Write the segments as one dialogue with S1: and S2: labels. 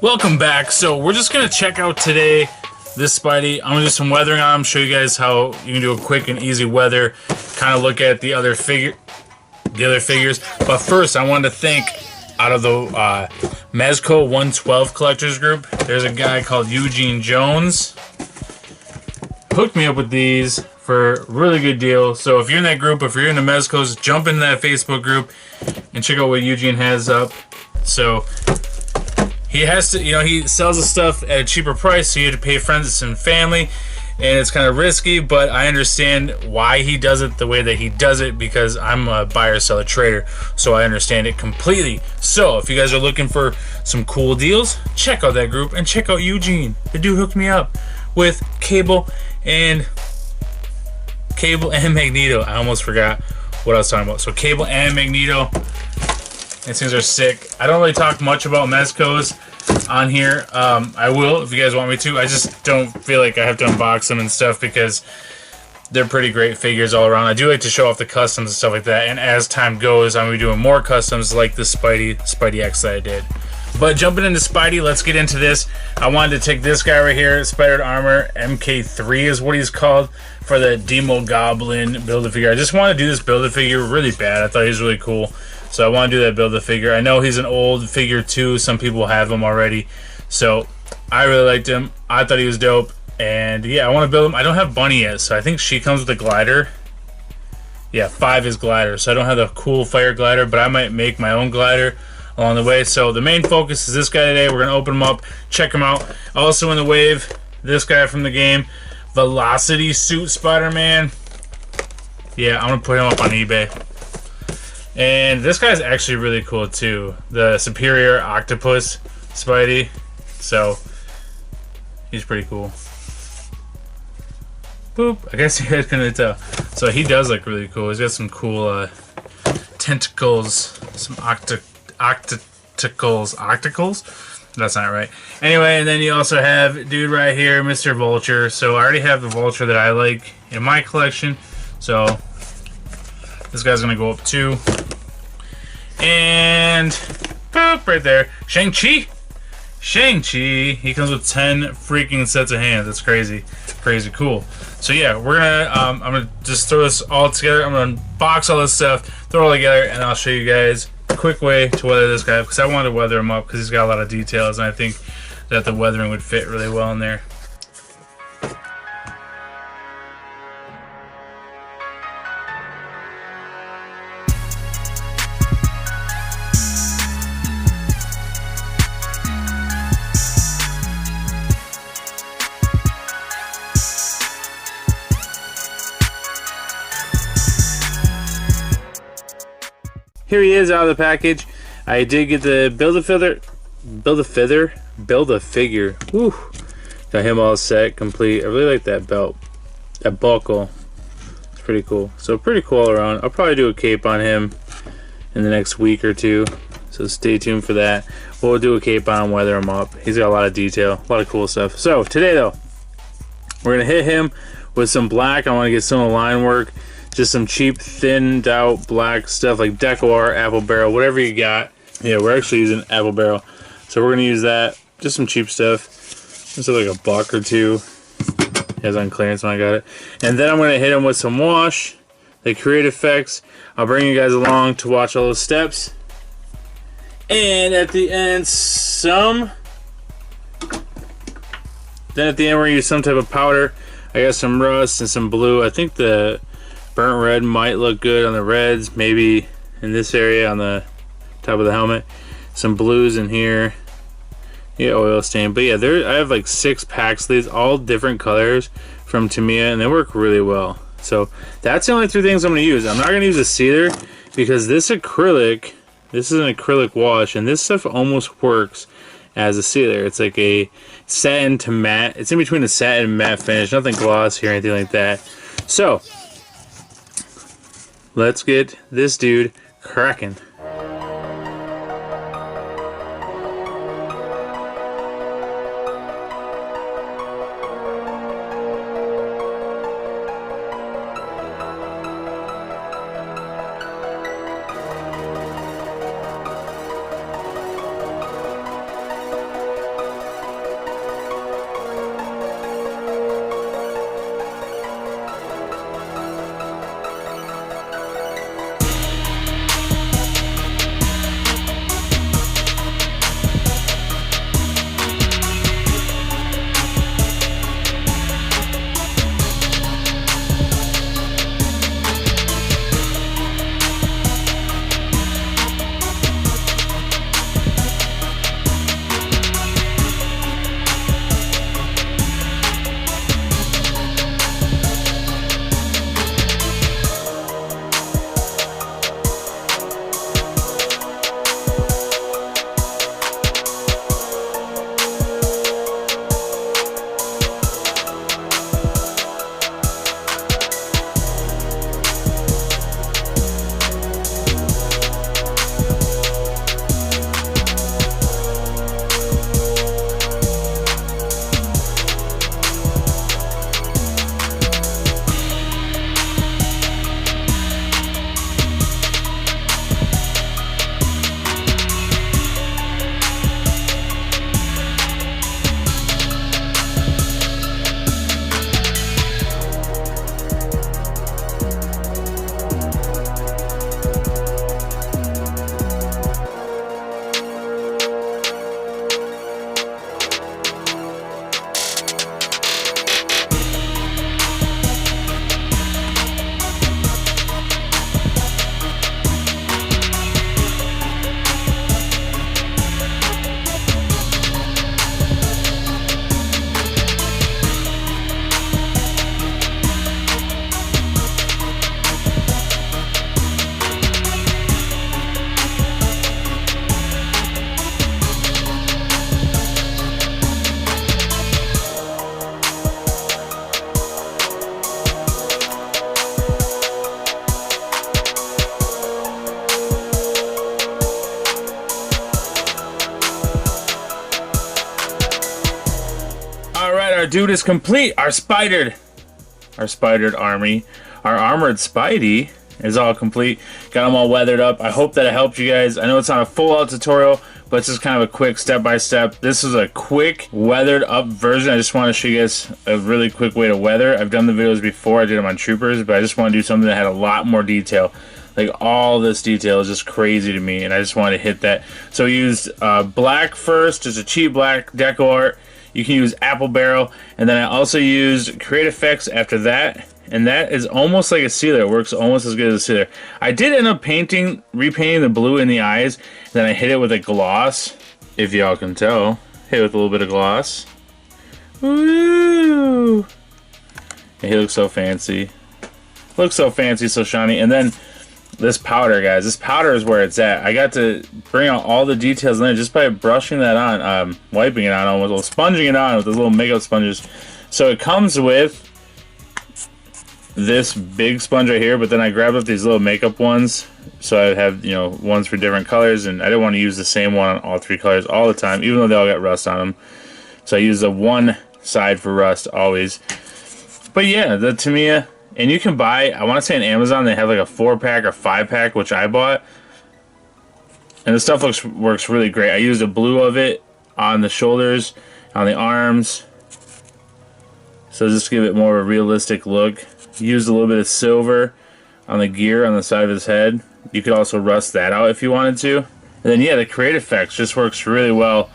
S1: Welcome back. So we're just gonna check out today this Spidey. I'm gonna do some weathering on him, show you guys how you can do a quick and easy weather, kind of look at the other figures. But first, I wanted to thank, out of the Mezco 112 collectors group, there's a guy called Eugene Jones. Hooked me up with these for a really good deal. So if you're in that group, if you're in the Mezcos, jump into that Facebook group and check out what Eugene has up. So he has to, he sells the stuff at a cheaper price, so you have to pay friends and family, and it's kind of risky, but I understand why he does it the way that he does it, because I'm a buyer, seller, trader, so I understand it completely. So if you guys are looking for some cool deals, check out that group and check out Eugene. The dude hooked me up with Cable and Magneto. I almost forgot what I was talking about. So Cable and Magneto. These things are sick. I don't really talk much about Mezcos on here. I will if you guys want me to. I just don't feel like I have to unbox them and stuff because they're pretty great figures all around. I do like to show off the customs and stuff like that. And as time goes, I'm going to be doing more customs like the Spidey X that I did. But jumping into Spidey, let's get into this. I wanted to take this guy right here, Spider Armor MK3 is what he's called, for the Demogoblin Build-A-Figure. I just want to do this Build-A-Figure really bad. I thought he was really cool. So I want to do that Build-A-Figure. I know he's an old figure too. Some people have him already. So I really liked him. I thought he was dope. And yeah, I want to build him. I don't have Bunny yet, so I think she comes with a glider. Yeah, 5 is glider. So I don't have the cool fire glider, but I might make my own glider along the way. So the main focus is this guy today. We're going to open him up, check him out. Also in the wave, this guy from the game, Velocity Suit Spider-Man. Yeah, I'm going to put him up on eBay. And this guy's actually really cool too. The Superior Octopus Spidey. So he's pretty cool. Boop. I guess you guys couldn't tell. So he does look really cool. He's got some cool tentacles. Some octacles. That's not right. Anyway, and then you also have dude right here, Mr. Vulture. So I already have the Vulture that I like in my collection. So this guy's gonna go up too. And boop, right there. Shang-Chi. He comes with 10 freaking sets of hands. That's crazy. Crazy cool. So yeah, we're gonna I'm gonna just throw this all together. I'm gonna box all this stuff, throw it all together, and I'll show you guys a quick way to weather this guy, because I wanted to weather him up because he's got a lot of details, and I think that the weathering would fit really well in there. Here he is out of the package. I did get the Build-A-Figure. Woo! Got him all set, complete. I really like that belt, that buckle. It's pretty cool. So pretty cool all around. I'll probably do a cape on him in the next week or two. So stay tuned for that. We'll do a cape on him, weather him up. He's got a lot of detail, a lot of cool stuff. So today though, we're gonna hit him with some black. I want to get some of the line work. Just some cheap, thinned out black stuff like Decor, Apple Barrel, whatever you got. Yeah, we're actually using Apple Barrel. So we're going to use that. Just some cheap stuff. This is like $1 or $2. It was on clearance when I got it. And then I'm going to hit them with some wash. They create effects. I'll bring you guys along to watch all those steps. And at the end, Then at the end, we're going to use some type of powder. I got some rust and some blue. I think the burnt red might look good on the reds, maybe in this area on the top of the helmet. Some blues in here. Yeah, oil stain. But yeah, I have like 6 packs of these, all different colors from Tamiya, and they work really well. So that's the only 3 things I'm going to use. I'm not going to use a sealer because this is an acrylic wash, and this stuff almost works as a sealer. It's like a satin to matte. It's in between a satin and matte finish. Nothing glossy or anything like that. So let's get this dude cracking. dude is complete. Our spidered army. Our armored Spidey is all complete. Got them all weathered up. I hope that it helped you guys. I know it's not a full out tutorial, but it's just kind of a quick step-by-step. This is a quick weathered up version. I just want to show you guys a really quick way to weather. I've done the videos before. I did them on Troopers, but I just want to do something that had a lot more detail. Like, all this detail is just crazy to me, and I just wanted to hit that. So I used black first, just a cheap black deco art. You can use Apple Barrel, and then I also used Create Effects after that. And that is almost like a sealer. It works almost as good as a sealer. I did end up repainting the blue in the eyes. Then I hit it with a gloss, if y'all can tell. Hit it with a little bit of gloss. Woo! And he looks so fancy. Looks so fancy, so shiny. And then this powder, guys. This powder is where it's at. I got to bring out all the details in there just by brushing that on, wiping it on, almost sponging it on with those little makeup sponges. So it comes with this big sponge right here, but then I grabbed up these little makeup ones, so I have, you know, ones for different colors, and I didn't want to use the same one on all 3 colors all the time, even though they all got rust on them. So I use the one side for rust always. But yeah, the Tamiya, and you can buy, I want to say on Amazon they have like a 4-pack or 5-pack, which I bought, and the stuff works really great. I used a blue of it on the shoulders, on the arms, so just give it more of a realistic look. Used a little bit of silver on the gear on the side of his head. You could also rust that out if you wanted to. And then yeah, the Create Effects just works really well.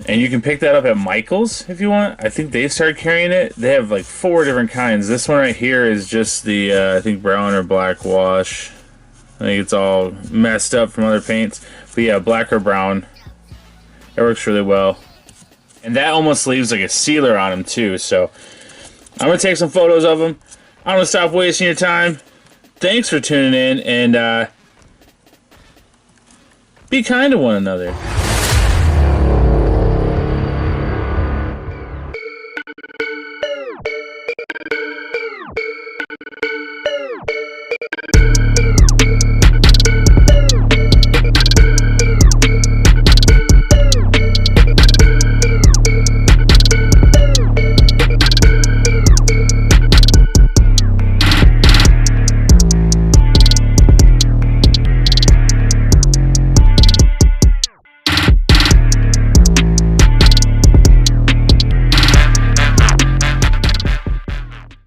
S1: And you can pick that up at Michael's if you want. I think they started carrying it. They have like 4 different kinds. This one right here is just the, I think brown or black wash. I think it's all messed up from other paints. But yeah, black or brown. It works really well. And that almost leaves like a sealer on them too. So I'm going to take some photos of them. I'm going to stop wasting your time. Thanks for tuning in, and be kind to one another.